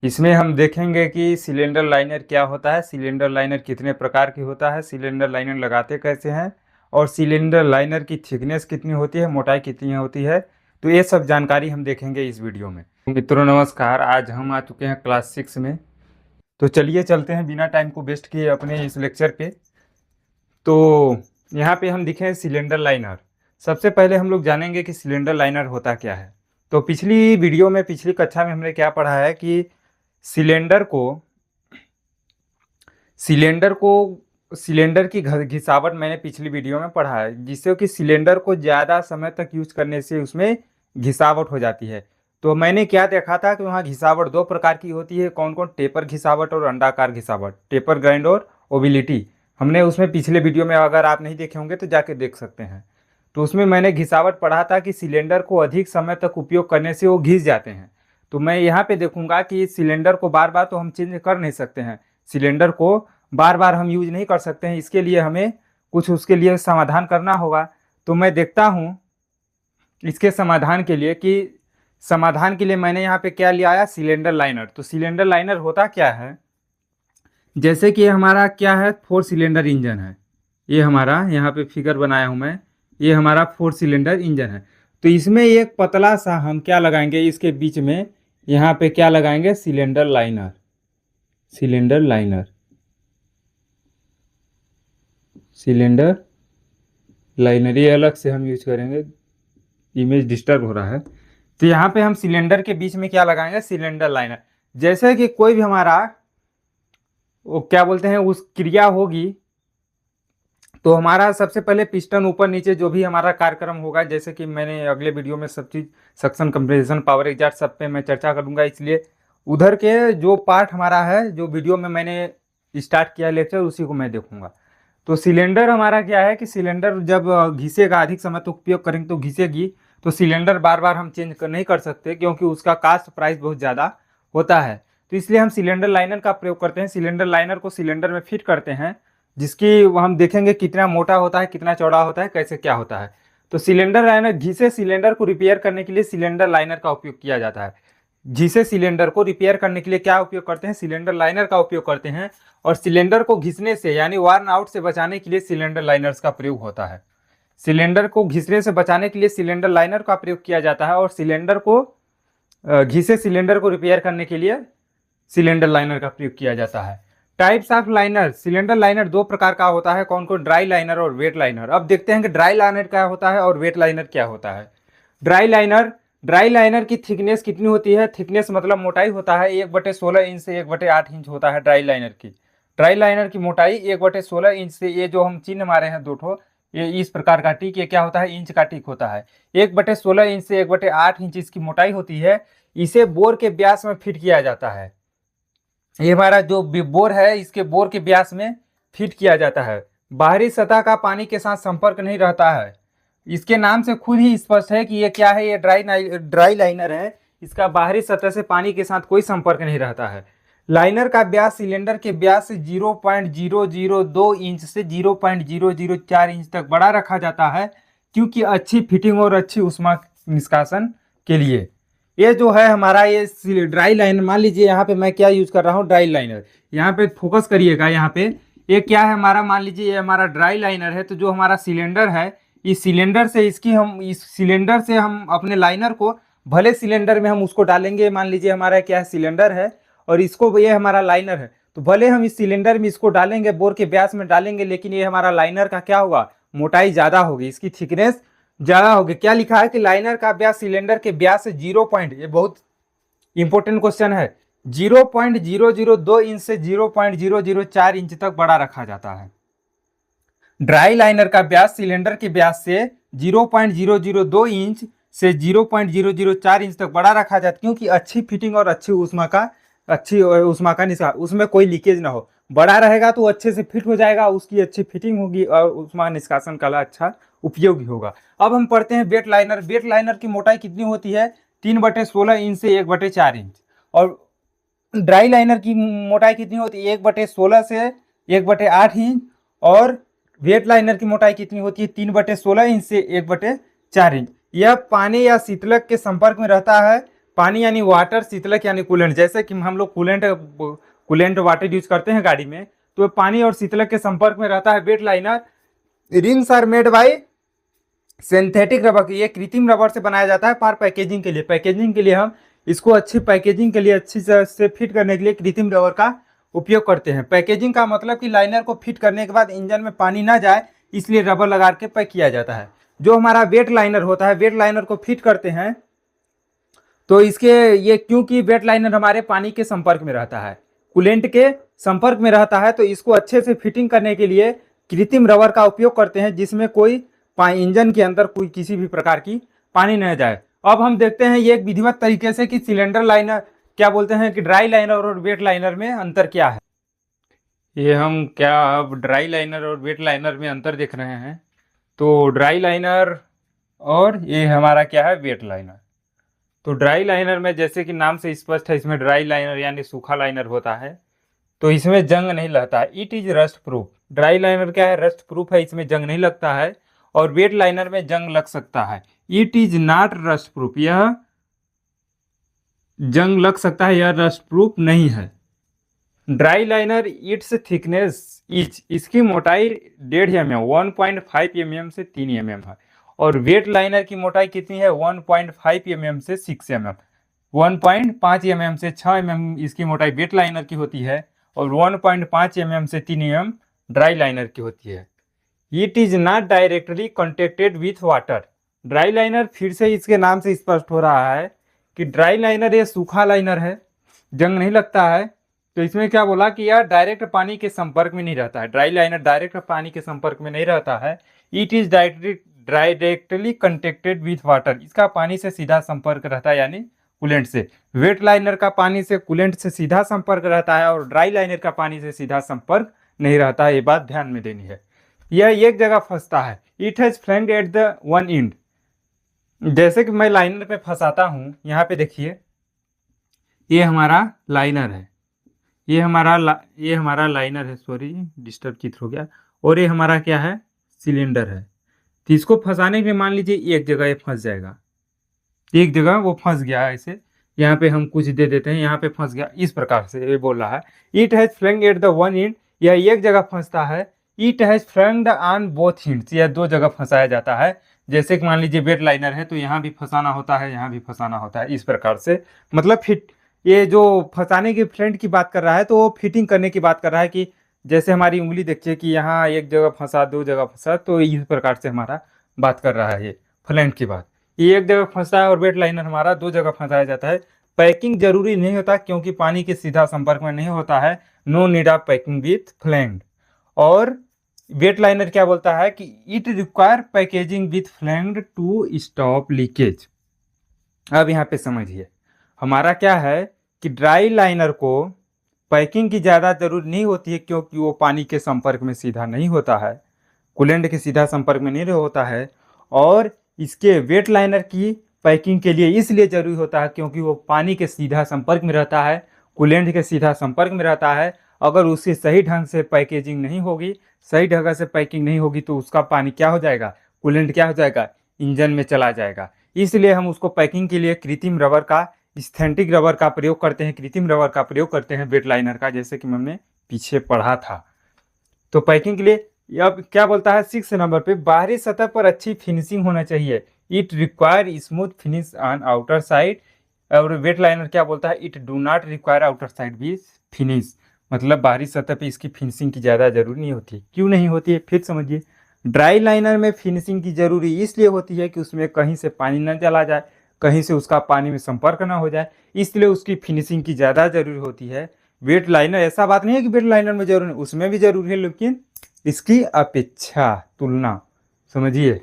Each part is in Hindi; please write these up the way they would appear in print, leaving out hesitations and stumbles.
इसमें हम देखेंगे कि सिलेंडर लाइनर क्या होता है, सिलेंडर लाइनर कितने प्रकार की होता है, सिलेंडर लाइनर लगाते कैसे हैं और सिलेंडर लाइनर की थिकनेस कितनी होती है, मोटाई कितनी होती है। तो ये सब जानकारी हम देखेंगे इस वीडियो में। तो मित्रों नमस्कार, आज हम आ चुके हैं क्लास 6 में। तो चलिए चलते हैं बिना टाइम को वेस्ट किए अपने इस लेक्चर पे। तो यहाँ पे हम दिखे सिलेंडर लाइनर। सबसे पहले हम लोग जानेंगे कि सिलेंडर लाइनर होता क्या है। तो पिछली वीडियो में, पिछली कक्षा में हमने क्या पढ़ा है कि सिलेंडर को सिलेंडर को सिलेंडर की घिसावट मैंने पिछली वीडियो में पढ़ा है, जिससे कि सिलेंडर को ज़्यादा समय तक यूज करने से उसमें घिसावट हो जाती है। तो मैंने क्या देखा था कि वहाँ घिसावट दो प्रकार की होती है। कौन कौन? टेपर घिसावट और अंडाकार घिसावट, टेपर ग्राइंड और ओबिलिटी। हमने उसमें पिछले वीडियो में, अगर आप नहीं देखे होंगे तो जाके देख सकते हैं। तो उसमें मैंने घिसावट पढ़ा था कि सिलेंडर को अधिक समय तक उपयोग करने से वो घिस जाते हैं। तो मैं यहाँ पे देखूंगा कि सिलेंडर को बार बार तो हम चेंज कर नहीं सकते हैं, सिलेंडर को बार बार हम यूज नहीं कर सकते हैं। इसके लिए हमें कुछ उसके लिए समाधान करना होगा। तो मैं देखता हूँ इसके समाधान के लिए मैंने यहाँ पे क्या लिया आया, सिलेंडर लाइनर। तो सिलेंडर लाइनर होता क्या है, जैसे कि हमारा क्या है, 4 सिलेंडर इंजन है। ये हमारा यहाँ पे फिगर बनाया हूँ मैं, ये हमारा 4 सिलेंडर इंजन है। तो इसमें एक पतला सा हम क्या लगाएंगे, इसके बीच में यहाँ पे क्या लगाएंगे, cylinder liner. Cylinder liner, cylinder liner ये अलग से हम यूज करेंगे, इमेज डिस्टर्ब हो रहा है। तो यहाँ पे हम सिलेंडर के बीच में क्या लगाएंगे, सिलेंडर लाइनर। जैसे कि कोई भी हमारा वो क्या बोलते हैं उस क्रिया होगी, तो हमारा सबसे पहले पिस्टन ऊपर नीचे जो भी हमारा कार्यक्रम होगा, जैसे कि मैंने अगले वीडियो में सब चीज़ सक्शन, कंप्रेशन, पावर एग्जॉस्ट सब पे मैं चर्चा करूंगा। इसलिए उधर के जो पार्ट हमारा है, जो वीडियो में मैंने स्टार्ट किया लेक्चर, उसी को मैं देखूंगा। तो सिलेंडर हमारा क्या है कि सिलेंडर जब घिसेगा, अधिक समय तक उपयोग करेंगे तो घिसेगी। तो सिलेंडर बार बार हम चेंज नहीं कर सकते, क्योंकि उसका कास्ट प्राइस बहुत ज़्यादा होता है। तो इसलिए हम सिलेंडर लाइनर का प्रयोग करते हैं। सिलेंडर लाइनर को सिलेंडर में फिट करते हैं, जिसकी हम देखेंगे कितना मोटा होता है, कितना चौड़ा होता है, कैसे क्या होता है। तो सिलेंडर लाइनर, घिसे सिलेंडर को रिपेयर करने के लिए सिलेंडर लाइनर का उपयोग किया जाता है। घिसे सिलेंडर को रिपेयर करने के लिए क्या उपयोग करते हैं, सिलेंडर लाइनर का उपयोग करते हैं। और सिलेंडर को घिसने से यानी वार्न आउट से बचाने के लिए सिलेंडर लाइनर्स का प्रयोग होता है। सिलेंडर को घिसने से बचाने के लिए सिलेंडर लाइनर का प्रयोग किया जाता है, और सिलेंडर को घिसे सिलेंडर को रिपेयर करने के लिए सिलेंडर लाइनर का प्रयोग किया जाता है। Types of liner, cylinder liner दो प्रकार का होता है। कौन कौन? ड्राई लाइनर और वेट लाइनर। अब देखते हैं कि ड्राई लाइनर क्या होता है और वेट लाइनर क्या होता है। ड्राई लाइनर की थिकनेस कितनी होती है? थिकनेस मतलब मोटाई होता है 1/16 इंच से 1/8 इंच होता है ड्राई लाइनर की। ड्राई लाइनर की मोटाई 1/16 इंच से, ये जो हम चिन्ह मारे हैं दो ठो, ये इस प्रकार का टिक, ये क्या होता है, इंच का टिक होता है। 1/16 इंच से 1/8 इंच इसकी मोटाई होती है। इसे बोर के व्यास में फिट किया जाता है। ये हमारा जो बोर है, इसके बोर के व्यास में फिट किया जाता है। बाहरी सतह का पानी के साथ संपर्क नहीं रहता है। इसके नाम से खुद ही स्पष्ट है कि ये क्या है, ये ड्राई लाइनर है। इसका बाहरी सतह से पानी के साथ कोई संपर्क नहीं रहता है। लाइनर का व्यास सिलेंडर के व्यास से 0.002 इंच से 0.004 इंच तक बड़ा रखा जाता है, क्योंकि अच्छी फिटिंग और अच्छी ऊष्मा निष्कासन के लिए। ये जो है हमारा ये ड्राई लाइनर, मान लीजिए यहाँ पे मैं क्या यूज कर रहा हूँ, ड्राई लाइनर। यहाँ पे फोकस करिएगा, यहाँ पे ये क्या है हमारा, मान लीजिए ये हमारा ड्राई लाइनर है। तो जो हमारा सिलेंडर है, इस सिलेंडर से हम अपने लाइनर को, भले सिलेंडर में हम उसको डालेंगे, मान लीजिए हमारा क्या है, सिलेंडर है और इसको, ये हमारा लाइनर है। तो भले हम इस सिलेंडर में इसको डालेंगे, बोर के व्यास में डालेंगे, लेकिन ये हमारा लाइनर का क्या होगा, मोटाई ज्यादा होगी, इसकी थिकनेस ज्यादा होगी। क्या लिखा है कि लाइनर का व्यास सिलेंडर के व्यास से ये बहुत इंपॉर्टेंट क्वेश्चन है, 0.002 इंच से 0.004 इंच तक बड़ा रखा जाता है। ड्राई लाइनर का व्यास सिलेंडर के व्यास से 0.002 इंच से 0.004 इंच तक बड़ा रखा जाता है, क्योंकि अच्छी फिटिंग और अच्छी ऊष्मा का निष्कासन, उसमें कोई लीकेज ना हो। बड़ा रहेगा तो अच्छे से फिट हो जाएगा, उसकी अच्छी फिटिंग होगी और ऊष्मा निष्कासन का अच्छा उपयोगी होगा। अब हम पढ़ते हैं वेट लाइनर। वेट लाइनर की मोटाई कितनी होती है, 3/16 इंच से 1/4 इंच। और ड्राई लाइनर की मोटाई कितनी होती है, 1/16 से 1/8 इंच। और वेट लाइनर की मोटाई कितनी होती है, 3/16 इंच से 1/4 इंच। यह पानी या शीतलक के संपर्क में रहता है पानी यानी वाटर, शीतलक यानी कूलेंट। जैसे कि हम लोग कूलेंट वाटर यूज करते हैं गाड़ी में, तो पानी और शीतलक के संपर्क में रहता है wet liner. Rings are made by synthetic rubber, ये कृत्रिम रबर से बनाया जाता है फॉर पैकेजिंग के लिए। पैकेजिंग के लिए हम इसको अच्छी पैकेजिंग के लिए अच्छी से फिट करने के लिए कृत्रिम रबर का उपयोग करते हैं। पैकेजिंग का मतलब कि लाइनर को फिट करने के बाद इंजन में पानी ना जाए, इसलिए रबर लगा के पैक किया जाता है। जो हमारा वेट लाइनर होता है, वेट लाइनर को फिट करते हैं तो इसके ये, क्योंकि वेट लाइनर हमारे पानी के संपर्क में रहता है, कूलेंट के संपर्क में रहता है, तो इसको अच्छे से फिटिंग करने के लिए कृत्रिम रबर का उपयोग करते हैं, जिसमें कोई इंजन के अंदर कोई किसी भी प्रकार की पानी न जाए। अब हम देखते हैं ये एक विधिवत तरीके से कि सिलेंडर लाइनर क्या बोलते हैं, कि ड्राई लाइनर और वेट लाइनर में अंतर क्या है। ये हम क्या अब ड्राई लाइनर और वेट लाइनर में अंतर देख रहे हैं। तो ड्राई लाइनर और ये हमारा क्या है, वेट लाइनर। तो ड्राई लाइनर में जैसे कि नाम से स्पष्ट है, इसमें ड्राई लाइनर यानी सूखा लाइनर होता है, तो इसमें जंग नहीं लगता है। It is rust proof. Dry liner क्या है, रस्ट प्रूफ है, इसमें जंग नहीं लगता है। और वेट लाइनर में जंग लग सकता है। It is not rust proof, यह जंग लग सकता है, यह रस्ट प्रूफ नहीं है। Dry liner it's thickness etch, इसकी मोटाई 1.5 mm 1.5 mm से 3 mm है। और वेट लाइनर की मोटाई कितनी है, 1.5 mm से 6 mm। 1.5 mm से 6 mm इसकी मोटाई वेट लाइनर की होती है, और 1.5 mm से 3 mm ड्राई लाइनर की होती है। It is not directly contacted with water. Dry liner, फिर से इसके नाम से स्पष्ट हो रहा है कि ड्राई लाइनर ये सूखा लाइनर है, जंग नहीं लगता है। तो इसमें क्या बोला कि यह डायरेक्ट पानी के संपर्क में नहीं रहता है। ड्राई लाइनर डायरेक्ट पानी के संपर्क में नहीं रहता है। It is directly connected with water, इसका पानी से सीधा संपर्क रहता है, यानी कूलेंट से। वेट लाइनर का पानी से कूलेंट से सीधा संपर्क रहता है, और ड्राई लाइनर का पानी से सीधा संपर्क नहीं रहता है। ये बात ध्यान में देनी है। यह एक जगह फंसता है। It has flange at the one end, जैसे कि मैं लाइनर पे फंसाता हूं, यहाँ पे देखिए, ये हमारा लाइनर है, ये हमारा लाइनर है, सॉरी डिस्टर्ब चित्र हो गया। और ये हमारा क्या है, सिलेंडर है। तो इसको फंसाने में मान लीजिए एक जगह ये फंस जाएगा, एक जगह वो फंस गया है। ऐसे यहाँ पे हम कुछ दे देते हैं, यहाँ पे फंस गया, इस प्रकार से ये बोल रहा है। It has flange at the one end, यह एक जगह फंसता है। It has flanged on both ends, यह दो जगह फंसाया जाता है। जैसे कि मान लीजिए वेट लाइनर है, तो यहाँ भी फंसाना होता है, यहाँ भी फंसाना होता है, इस प्रकार से। मतलब फिट, ये जो फंसाने की फ्लैंग की बात कर रहा है, तो वो फिटिंग करने की बात कर रहा है कि जैसे हमारी उंगली देखिए कि यहाँ एक जगह फंसा, दो जगह फंसा, तो इस प्रकार से हमारा बात कर रहा है ये फ्लैंग की बात। ये एक जगह फंसा है और वेट लाइनर हमारा दो जगह फंसाया जाता है। पैकिंग जरूरी नहीं होता, क्योंकि पानी के सीधा संपर्क में नहीं होता है। No need of packing with flange. और वेट लाइनर क्या बोलता है कि it require packaging with flange to stop leakage. अब यहाँ पे समझिए, हमारा क्या है कि ड्राई लाइनर को पैकिंग की ज़्यादा जरूरत नहीं होती है, क्योंकि वो पानी के संपर्क में सीधा नहीं होता है, कूलेंट के सीधा संपर्क में नहीं होता है। और इसके वेट लाइनर की पैकिंग के लिए इसलिए जरूरी होता है, क्योंकि वो पानी के सीधा संपर्क में रहता है, कूलेंट के सीधा संपर्क में रहता है। अगर उसकी सही ढंग से पैकेजिंग नहीं होगी, सही ढंग से पैकिंग नहीं होगी, तो उसका पानी क्या हो जाएगा, कूलेंट क्या हो जाएगा, इंजन में चला जाएगा। इसलिए हम उसको पैकिंग के लिए कृत्रिम रबर का, सिंथेटिक रबर का प्रयोग करते हैं, कृत्रिम रबर का प्रयोग करते हैं वेट लाइनर का, जैसे कि हमने पीछे पढ़ा था। तो पैकिंग के लिए अब क्या बोलता है 6 नंबर पे, बाहरी सतह पर अच्छी फिनिशिंग होना चाहिए। It require smooth finish on outer side. और वेट लाइनर क्या बोलता है, it do not require outer side भी फिनिश, मतलब बाहरी सतह पे इसकी फिनिशिंग की ज़्यादा जरूरी नहीं होती। क्यों नहीं होती है, फिर समझिए। ड्राई लाइनर में फिनिशिंग की जरूरी इसलिए होती है कि उसमें कहीं से पानी न चला जाए, कहीं से उसका पानी में संपर्क ना हो जाए, इसलिए उसकी फिनिशिंग की ज़्यादा जरूरी होती है। वेट लाइनर, ऐसा बात नहीं है कि वेट लाइनर में जरूरी, उसमें भी जरूरी है, लेकिन इसकी अपेक्षा, तुलना, समझिए।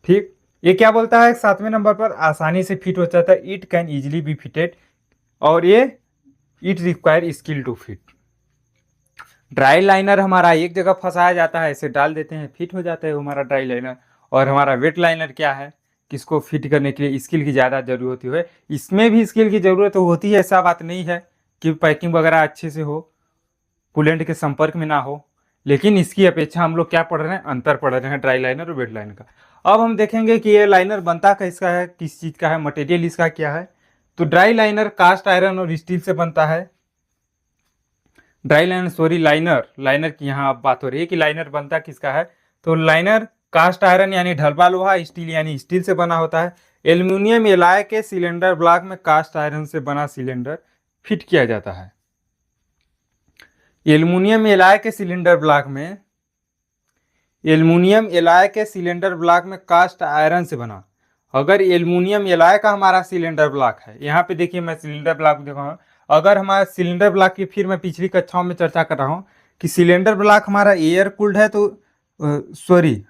ठीक, ये क्या बोलता है 7वें नंबर पर, आसानी से फिट हो जाता है। It can easily be fitted. और ये it require skill to fit. Dry liner हमारा एक जगह फंसाया जाता है, ऐसे डाल देते हैं, फिट हो जाता है हमारा ड्राई लाइनर। और हमारा वेट लाइनर क्या है, किसको फिट करने के लिए स्किल की ज़्यादा जरूरत होती है। इसमें भी स्किल की ज़रूरत होती है, ऐसा बात नहीं है कि पैकिंग वगैरह अच्छे से हो, कूलेंट के संपर्क में ना हो, लेकिन इसकी अपेक्षा हम लोग क्या पढ़ रहे हैं, अंतर पढ़ रहे हैं ड्राई लाइनर और वेट लाइनर का। अब हम देखेंगे कि ये लाइनर बनता किसका है, किस चीज़ का है, मटेरियल इसका क्या है। तो ड्राई लाइनर कास्ट आयरन और स्टील से बनता है। ड्राई लाइनर सॉरी लाइनर की यहाँ अब बात हो रही है कि लाइनर बनता किसका है, तो लाइनर कास्ट आयरन यानी ढलवा लोहा, स्टील यानी स्टील से बना होता है। एल्यूमिनियम एलॉय के सिलेंडर ब्लॉक में कास्ट आयरन से बना सिलेंडर फिट किया जाता है। एल्यूमिनियम एलॉय के सिलेंडर ब्लॉक में कास्ट आयरन से बना। अगर एल्यूमिनियम एलॉय का हमारा सिलेंडर ब्लॉक है, यहाँ पे देखिए मैं सिलेंडर ब्लॉक देखा हूँ। अगर हमारा सिलेंडर ब्लॉक की फिर मैं पिछली कक्षाओं में चर्चा कर रहा हूँ कि सिलेंडर ब्लॉक हमारा एयर कूल्ड है, तो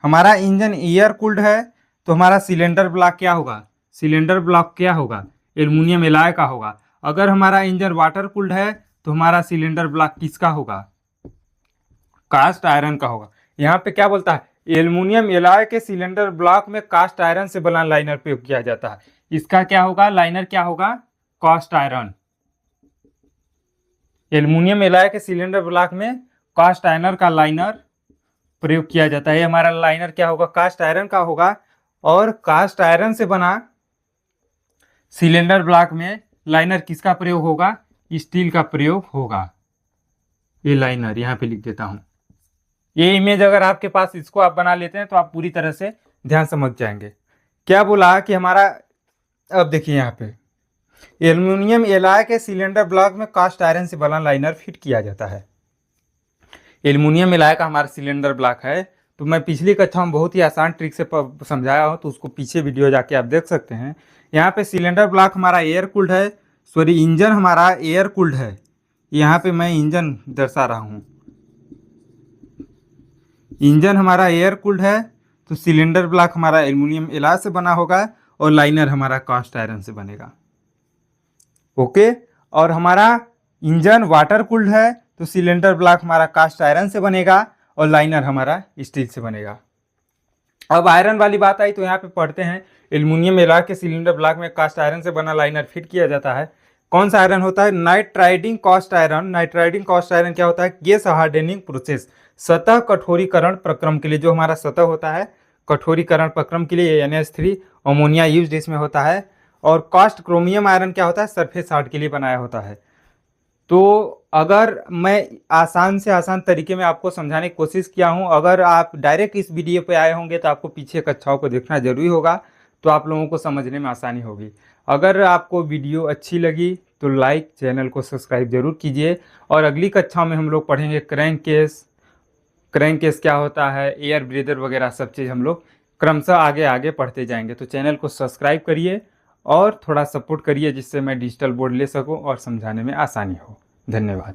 हमारा इंजन एयर कूल्ड है, तो हमारा सिलेंडर ब्लॉक क्या होगा, एल्यूमिनियम एलॉय का होगा। अगर हमारा इंजन वाटर कूल्ड है तो हमारा सिलेंडर ब्लॉक किसका होगा, कास्ट आयरन का होगा। यहाँ पे क्या बोलता है, एल्यूमिनियम एलॉय के सिलेंडर ब्लॉक में कास्ट आयरन से बना लाइनर प्रयोग किया जाता है। इसका क्या होगा, लाइनर क्या होगा, कास्ट आयरन। एल्यूमिनियम एलॉय के सिलेंडर ब्लॉक में कास्ट आयरन का लाइनर प्रयोग किया जाता है। हमारा लाइनर क्या होगा, कास्ट आयरन का होगा। और कास्ट आयरन से बना सिलेंडर ब्लॉक में लाइनर किसका प्रयोग होगा, स्टील का प्रयोग होगा। ये लाइनर यहाँ पे लिख देता हूं। ये इमेज अगर आपके पास, इसको आप बना लेते हैं तो आप पूरी तरह से ध्यान समझ जाएंगे। क्या बोला कि हमारा, अब देखिए यहाँ पे एल्यूमिनियम एलॉय के सिलेंडर ब्लॉक में कास्ट आयरन से बना लाइनर फिट किया जाता है। एल्यूमिनियम एलॉय का हमारा सिलेंडर ब्लॉक है, तो मैं पिछली कक्षा में बहुत ही आसान ट्रिक से समझाया हूँ, तो उसको पीछे वीडियो जाके आप देख सकते हैं। यहाँ पे सिलेंडर ब्लॉक हमारा एयर कूल्ड है, इंजन हमारा एयर कूल्ड है। यहाँ पे मैं इंजन दर्शा रहा हूँ, इंजन हमारा एयर कूल्ड है, तो सिलेंडर ब्लॉक हमारा एल्यूमिनियम एलॉय से बना होगा और लाइनर हमारा कास्ट आयरन से बनेगा। ओके, और हमारा इंजन वाटर कूल्ड है, तो सिलेंडर ब्लॉक हमारा कास्ट आयरन से बनेगा और लाइनर हमारा स्टील से बनेगा। अब आयरन वाली बात आई तो यहाँ पे पढ़ते हैं, एल्यूमिनियम एलॉय के सिलेंडर ब्लॉक में कास्ट आयरन से बना लाइनर फिट किया जाता है। कौन सा आयरन होता है, nitriding cast iron. Nitriding cast iron क्या होता है, गैस हार्डनिंग प्रोसेस, सतह कठोरीकरण प्रक्रम के लिए, जो हमारा सतह होता है कठोरीकरण प्रक्रम के लिए NH3 अमोनिया यूज्ड इसमें होता है। और कास्ट क्रोमियम आयरन क्या होता है, सरफेस हार्ड के लिए बनाया होता है। तो अगर मैं आसान से आसान तरीके में आपको समझाने की कोशिश किया हूं, अगर आप डायरेक्ट इस वीडियो पे आए होंगे तो आपको पीछे कक्षाओं को देखना जरूरी होगा, तो आप लोगों को समझने में आसानी होगी। अगर आपको वीडियो अच्छी लगी तो लाइक, चैनल को सब्सक्राइब जरूर कीजिए। और अगली कक्षा में हम लोग पढ़ेंगे क्रैंक केस क्या होता है, एयर ब्रीदर वगैरह सब चीज़ हम लोग क्रमशः आगे आगे पढ़ते जाएंगे। तो चैनल को सब्सक्राइब करिए और थोड़ा सपोर्ट करिए, जिससे मैं डिजिटल बोर्ड ले सकूं और समझाने में आसानी हो। धन्यवाद।